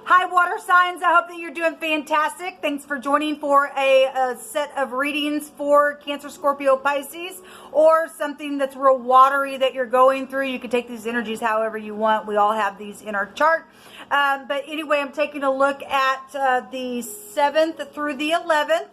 Hi, water signs. I hope that you're doing fantastic. Thanks for joining for a set of readings for Cancer, Scorpio, Pisces, or something that's real watery that you're going through. You can take these energies however you want. We all have these in our chart. But anyway, I'm taking a look at the 7th through the 11th.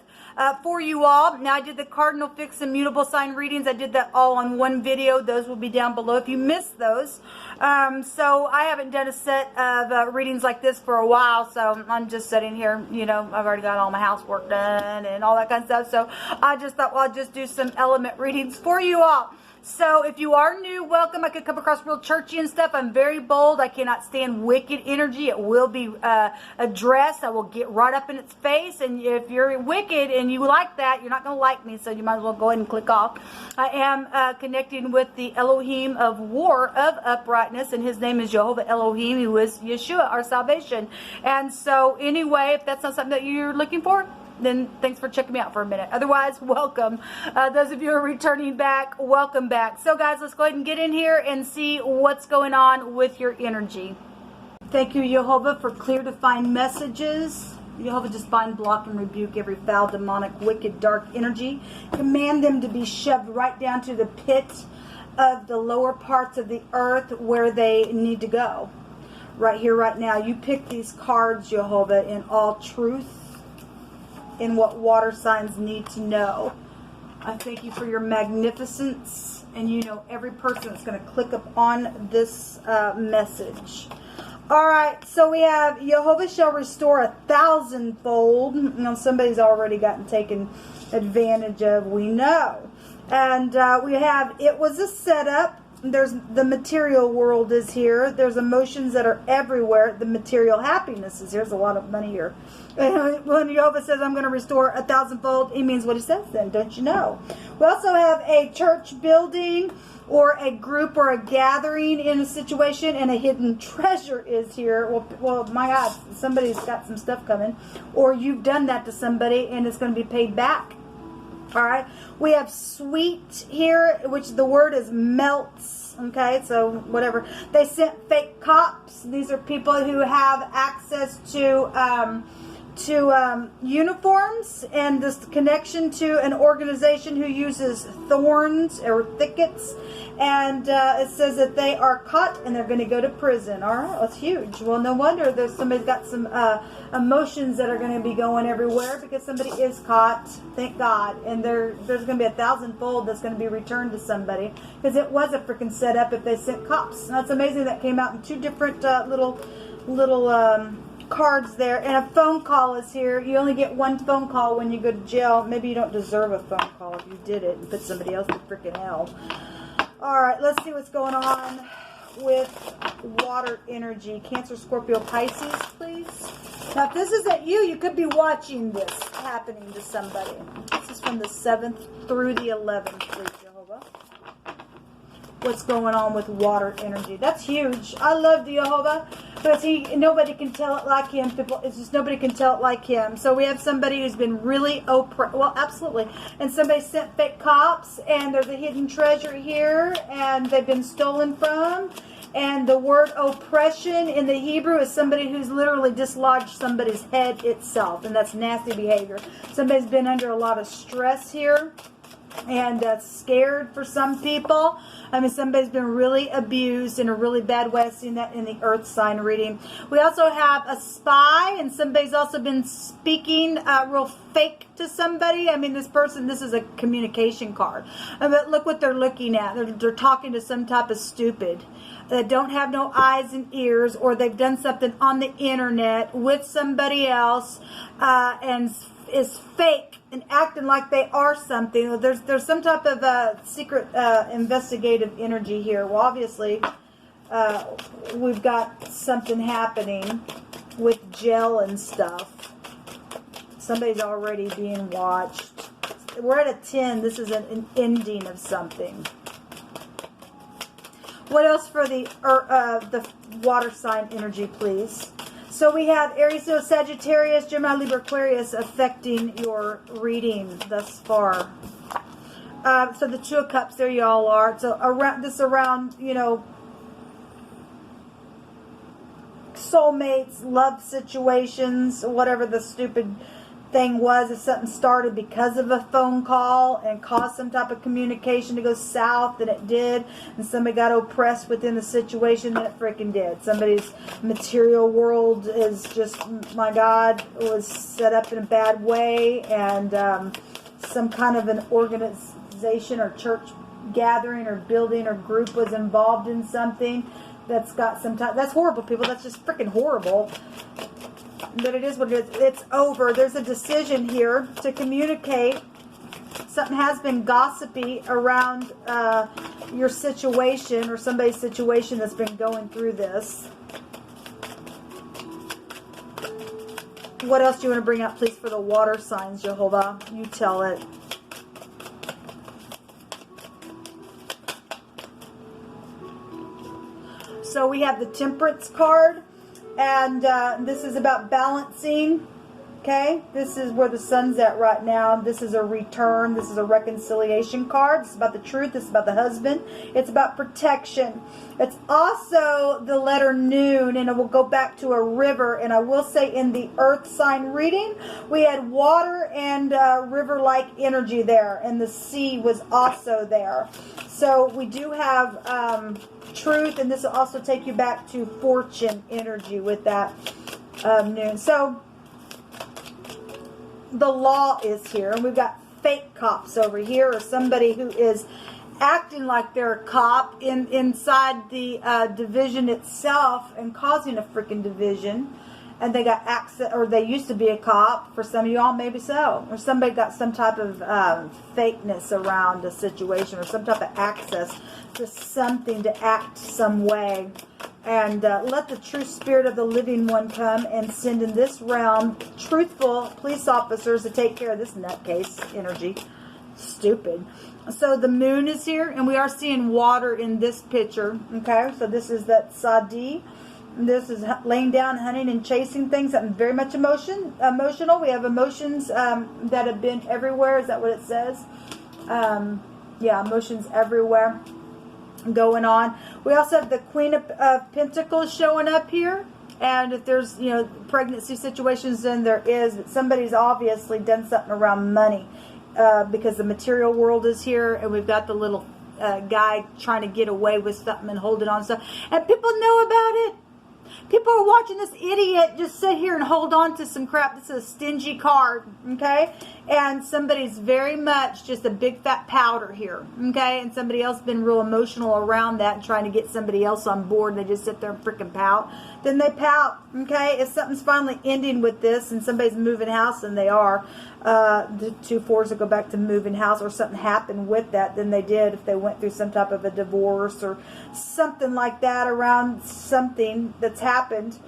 For you all. Now I did the cardinal fixed and mutable sign readings. I did that all on one video. Those will be down below if you missed those. So I haven't done a set of readings like this for a while, so I'm just sitting here, you know, I've already got all my housework done and all that kind of stuff, so I just thought, well, I'll just do some element readings for you all. So if you are new, welcome. I could come across real churchy and stuff. I'm very bold. I cannot stand wicked energy. It will be addressed. I will get right up in its face. And if you're wicked and you like that, you're not going to like me. So you might as well go ahead and click off. I am connecting with the Elohim of war, of uprightness. And his name is Jehovah Elohim, who is Yeshua, our salvation. And so anyway, if that's not something that you're looking for, then thanks for checking me out for a minute. Otherwise, welcome. Those of you who are returning back, welcome back. So guys, let's go ahead and get in here and see what's going on with your energy. Thank you, Jehovah, for clear, defined messages. Jehovah, just bind, block, and rebuke every foul, demonic, wicked, dark energy. Command them to be shoved right down to the pit of the lower parts of the earth where they need to go. Right here, right now. You pick these cards, Jehovah, in all truth, in what water signs need to know. I thank you for your magnificence, and you know every person that's going to click up on this message. All right, so we have Jehovah shall restore 1,000-fold. Now somebody's already gotten taken advantage of, we know. And we have, it was a setup. There's the material world is here. There's emotions that are everywhere. The material happiness is here. There's a lot of money here. And when Jehovah says, I'm going to restore 1,000-fold, he means what he says then, don't you know? We also have a church building or a group or a gathering in a situation, and a hidden treasure is here. Well, my God, somebody's got some stuff coming. Or you've done that to somebody, and it's going to be paid back. All right, we have sweet here, which the word is melts. Okay, so whatever. They sent fake cops. These are people who have access to uniforms and this connection to an organization who uses thorns or thickets. And it says that they are caught and they're going to go to prison. All right, that's huge. Well, no wonder there's somebody's got some emotions that are going to be going everywhere because somebody is caught. Thank God. And there's going to be 1,000-fold that's going to be returned to somebody because it was a freaking setup if they sent cops. Now, it's amazing that came out in two different little cards there. And a phone call is here. You only get one phone call when you go to jail. Maybe you don't deserve a phone call if you did it and put somebody else to freaking hell. All right, let's see what's going on with water energy. Cancer, Scorpio, Pisces, please. Now, if this isn't you, you could be watching this happening to somebody. This is from the 7th through the 11th, please, Jehovah. What's going on with water energy? That's huge. I love Jehovah, but nobody can tell it like him. People, it's just nobody can tell it like him. So we have somebody who's been really oppressed. Well, absolutely. And somebody sent fake cops, and there's a hidden treasure here, and they've been stolen from. And the word oppression in the Hebrew is somebody who's literally dislodged somebody's head itself, and that's nasty behavior. Somebody's been under a lot of stress here. And scared for some people. I mean, somebody's been really abused in a really bad way. I've seen that in the earth sign reading. We also have a spy, and somebody's also been speaking real fake to somebody. I mean, this person, this is a communication card. But look what they're looking at. They're talking to some type of stupid that don't have no eyes and ears, or they've done something on the internet with somebody else and is fake and acting like they are something. There's some type of secret investigative energy here. Well, obviously, we've got something happening with gel and stuff. Somebody's already being watched. We're at a 10. This is an ending of something. What else for the water sign energy, please? So we have Aries, Leo, Sagittarius, Gemini, Libra, Aquarius affecting your reading thus far. So the Two of Cups, there y'all are. So around, you know, soulmates, love situations, whatever the stupid thing was. If something started because of a phone call and caused some type of communication to go south, and it did, and somebody got oppressed within the situation, then it freaking did. Somebody's material world is just, my God, was set up in a bad way, and some kind of an organization or church gathering or building or group was involved in something that's got some type. That's horrible, people. That's just freaking horrible. But it is what it is. It's over. There's a decision here to communicate. Something has been gossipy around your situation or somebody's situation that's been going through this. What else do you want to bring up, please, for the water signs, Jehovah? You tell it. So we have the Temperance card. And this is about balancing, okay? This is where the sun's at right now. This is a return. This is a reconciliation card. This is about the truth. This is about the husband. It's about protection. It's also the letter noon, and it will go back to a river. And I will say in the earth sign reading, we had water and river-like energy there, and the sea was also there. So we do have truth, and this will also take you back to fortune energy with that noon. So the law is here, and we've got fake cops over here, or somebody who is acting like they're a cop inside the division itself and causing a freaking division. And they got access, or they used to be a cop. For some of y'all, maybe so. Or somebody got some type of fakeness around a situation, or some type of access to something to act some way. And let the true spirit of the living one come and send in this realm truthful police officers to take care of this nutcase energy. Stupid. So the moon is here, and we are seeing water in this picture. Okay, so this is that Sadi. This is laying down, hunting, and chasing things. Something very much emotional. We have emotions that have been everywhere. Is that what it says? Yeah, emotions everywhere going on. We also have the Queen of Pentacles showing up here. And if there's, you know, pregnancy situations, then there is. But somebody's obviously done something around money because the material world is here. And we've got the little guy trying to get away with something and holding on to stuff. And people know about it. People are watching this idiot just sit here and hold on to some crap. This is a stingy card, okay? And somebody's very much just a big fat powder here, okay? And somebody else been real emotional around that and trying to get somebody else on board. They just sit there and freaking pout. Then they pout, okay? If something's finally ending with this and somebody's moving house, and they are, the 2 4s will go back to moving house, or something happened with that, then they did. If they went through some type of a divorce or something like that around something that's happened,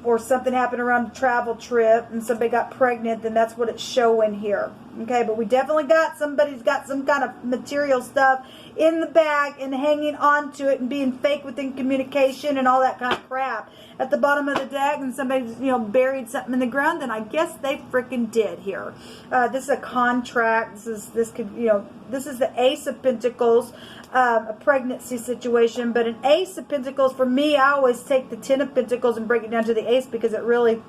or something happened around a travel trip and somebody got pregnant, then that's what it's showing here. Okay, but we definitely got somebody's got some kind of material stuff in the bag and hanging on to it and being fake within communication and all that kind of crap at the bottom of the deck, and somebody's, you know, buried something in the ground, then I guess they freaking did here. This is a contract. This could, you know, this is the Ace of Pentacles, a pregnancy situation. But an Ace of Pentacles, for me, I always take the 10 of Pentacles and break it down to the Ace, because it really,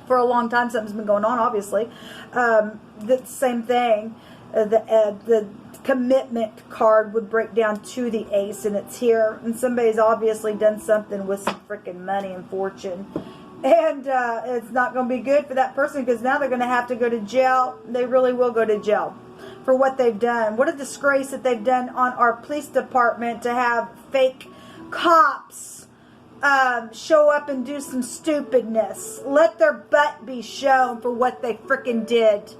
for a long time, something's been going on, obviously. The same thing. The commitment card would break down to the Ace, and it's here. And somebody's obviously done something with some freaking money and fortune. And it's not going to be good for that person, because now they're going to have to go to jail. They really will go to jail for what they've done. What a disgrace that they've done on our police department to have fake cops show up and do some stupidness. Let their butt be shown for what they freaking did.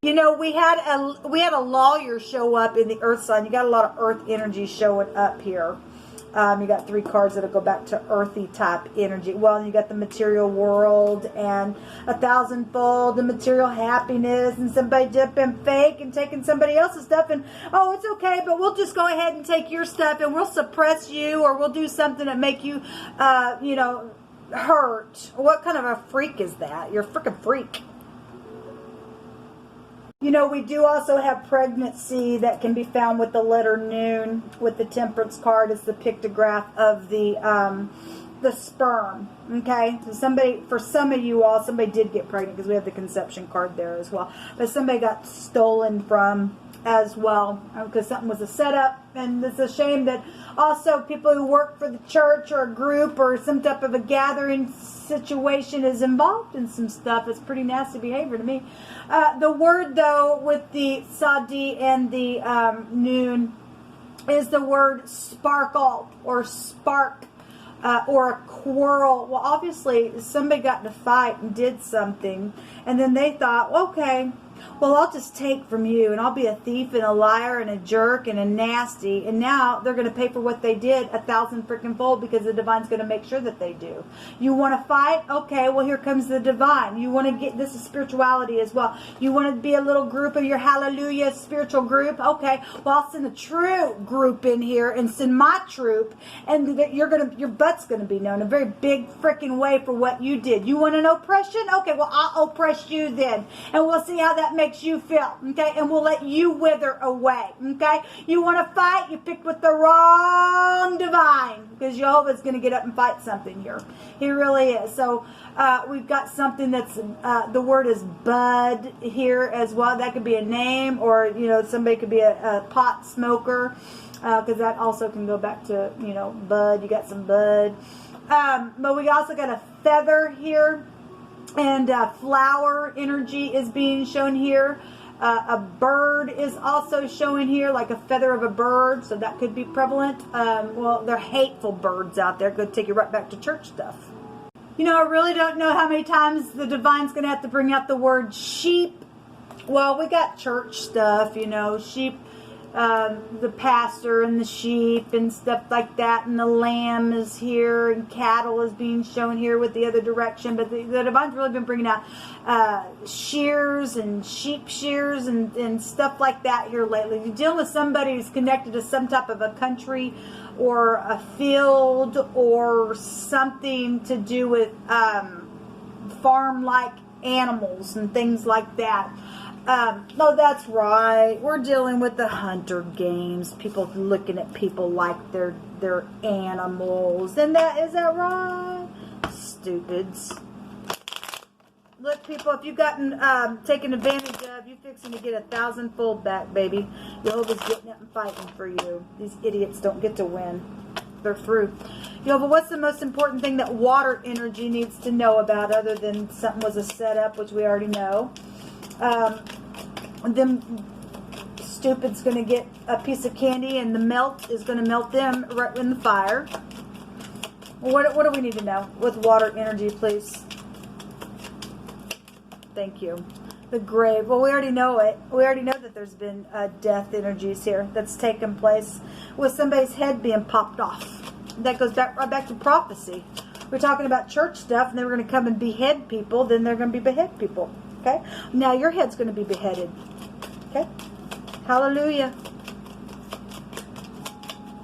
You know, we had a lawyer show up in the earth sign. You got a lot of earth energy showing up here. You got 3 cards that'll go back to earthy type energy. Well, you got the material world and 1,000-fold, the material happiness, and somebody dipping fake and taking somebody else's stuff, and oh, it's okay, but we'll just go ahead and take your stuff, and we'll suppress you, or we'll do something that make you, you know, hurt. What kind of a freak is that? You're a freaking freak. You know, we do also have pregnancy that can be found with the letter noon. With the Temperance card, it's the pictograph of the the sperm. Okay, so for some of you all, somebody did get pregnant because we have the conception card there as well. But somebody got stolen from as well because something was a setup, and it's a shame that also people who work for the church or a group or some type of a gathering situation is involved in some stuff. It's pretty nasty behavior to me. The word though with the Sadi and the noon is the word sparkle or spark. Or a quarrel. Well, obviously, somebody got in a fight and did something, and then they thought, okay, well, I'll just take from you, and I'll be a thief and a liar and a jerk and a nasty, and now they're going to pay for what they did 1,000 freaking fold because the divine's going to make sure that they do. You want to fight? Okay, well, here comes the divine. You want to get, this is spirituality as well. You want to be a little group of your hallelujah spiritual group? Okay, well, I'll send a true group in here and send my troop, and your butt's going to be known a very big freaking way for what you did. You want an oppression? Okay, well, I'll oppress you then, and we'll see how that makes you feel, okay? And we'll let you wither away, okay? You want to fight? You picked with the wrong divine because Jehovah's going to get up and fight something here. He really is. So we've got something that's, the word is bud here as well. That could be a name, or, you know, somebody could be a pot smoker because that also can go back to, you know, bud. You got some bud. But we also got a feather here. And flower energy is being shown here. A bird is also showing here, like a feather of a bird. So that could be prevalent. Well, they're hateful birds out there. Could take you right back to church stuff. You know, I really don't know how many times the divine's going to have to bring out the word sheep. Well, we got church stuff, you know, sheep. The pastor and the sheep and stuff like that, and the lamb is here, and cattle is being shown here with the other direction. But the divine's really been bringing out shears and sheep shears and stuff like that here lately. You're dealing with somebody who's connected to some type of a country or a field or something to do with farm-like animals and things like that. No, that's right. We're dealing with the hunter games. People looking at people like they're animals. And is that right? Stupids. Look, people, if you've gotten taken advantage of, you're fixing to get 1,000-fold back, baby. Jehovah's getting up and fighting for you. These idiots don't get to win. They're through. Jehovah, what's the most important thing that water energy needs to know about other than something was a setup, which we already know? Them stupid's going to get a piece of candy, and the melt is going to melt them right in the fire. What do we need to know with water energy, please? Thank you. The grave. Well, we already know it. We already know that there's been death energies here that's taken place with somebody's head being popped off. That goes right back to prophecy. We're talking about church stuff, and they were going to come and behead people. Then they're going to be behead people. Okay? Now your head's going to be beheaded. Okay? Hallelujah.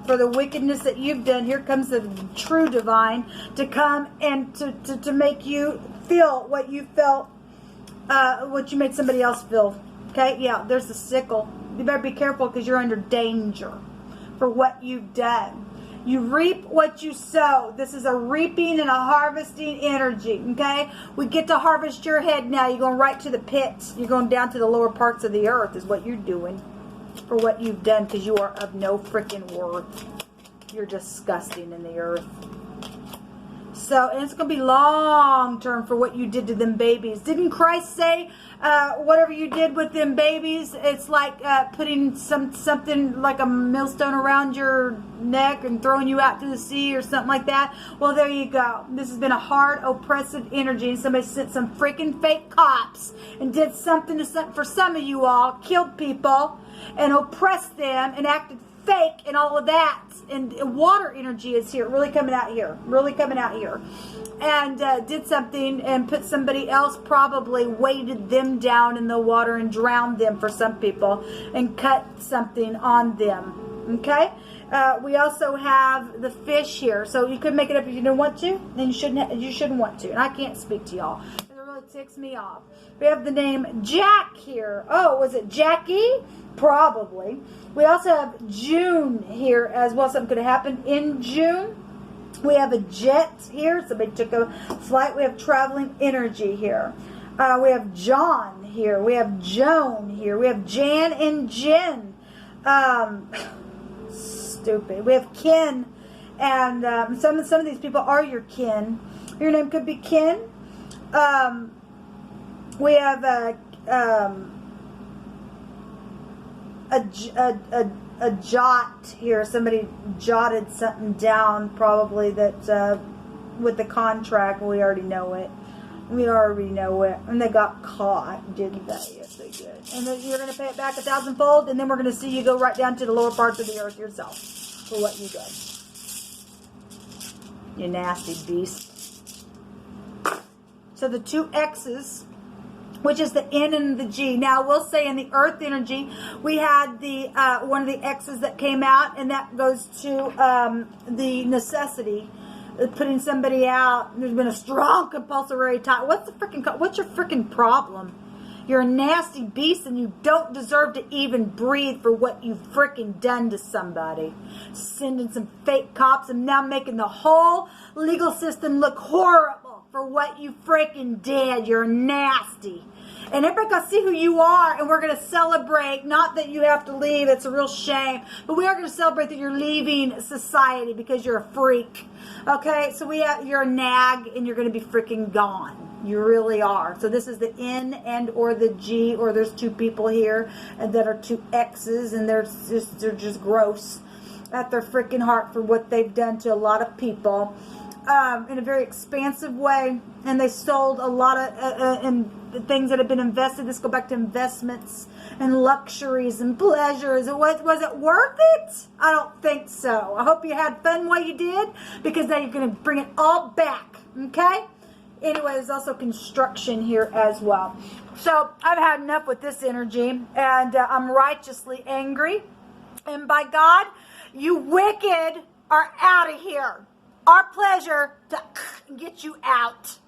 For the wickedness that you've done, here comes the true divine to come and to make you feel what you felt, what you made somebody else feel. Okay? Yeah, there's the sickle. You better be careful because you're under danger for what you've done. You reap what you sow. This is a reaping and a harvesting energy, okay? We get to harvest your head now. You're going right to the pits. You're going down to the lower parts of the earth is what you're doing for what you've done because you are of no freaking worth. You're disgusting in the earth. So, and it's going to be long term for what you did to them babies. Didn't Christ say, whatever you did with them babies, it's like putting something like a millstone around your neck and throwing you out to the sea or something like that? Well, there you go. This has been a hard, oppressive energy, and somebody sent some freaking fake cops and did something for some of you all, killed people and oppressed them and acted fake and all of that. And water energy is here, really coming out here, and did something and put somebody else, probably weighted them down in the water and drowned them for some people and cut something on them. Okay? We also have the fish here, so you could make it up if you didn't want to. Then you shouldn't want to, and I can't speak to y'all. It really ticks me off. We have the name Jack here. Oh, was it Jackie? Probably. We also have June here as well. Something could have happened in June. We have a jet here. Somebody took a flight. We have traveling energy here. We have John here. We have Joan here. We have Jan and Jen. Stupid. We have Ken. And some of these people are your kin. Your name could be Ken. We have a jot here. Somebody jotted something down, probably that with the contract. We already know it. We already know it. And they got caught, didn't they? Yes, they did. And then you're going to pay it back 1,000-fold, and then we're going to see you go right down to the lower parts of the earth yourself for what you did. You nasty beast. So the two X's, which is the N and the G. Now, we'll say in the earth energy, we had the one of the X's that came out, and that goes to the necessity, putting somebody out. There's been a strong compulsory tie. What's your freaking problem? You're a nasty beast, and you don't deserve to even breathe for what you've freaking done to somebody. Sending some fake cops and now making the whole legal system look horrible for what you freaking did. You're nasty. And everybody got to see who you are, and we're going to celebrate. Not that you have to leave. It's a real shame. But we are going to celebrate that you're leaving society because you're a freak. Okay? So you're a nag, and you're going to be freaking gone. You really are. So this is the N and or the G, or there's two people here that are two X's, and they're just gross at their freaking heart for what they've done to a lot of people in a very expansive way. And they sold a lot of in things that have been invested. Let's go back to investments and luxuries and pleasures. Was it worth it? I don't think so. I hope you had fun while you did, because now you're going to bring it all back. Okay? Anyway, there's also construction here as well. So I've had enough with this energy, and I'm righteously angry. And by God, you wicked are out of here. Our pleasure to get you out.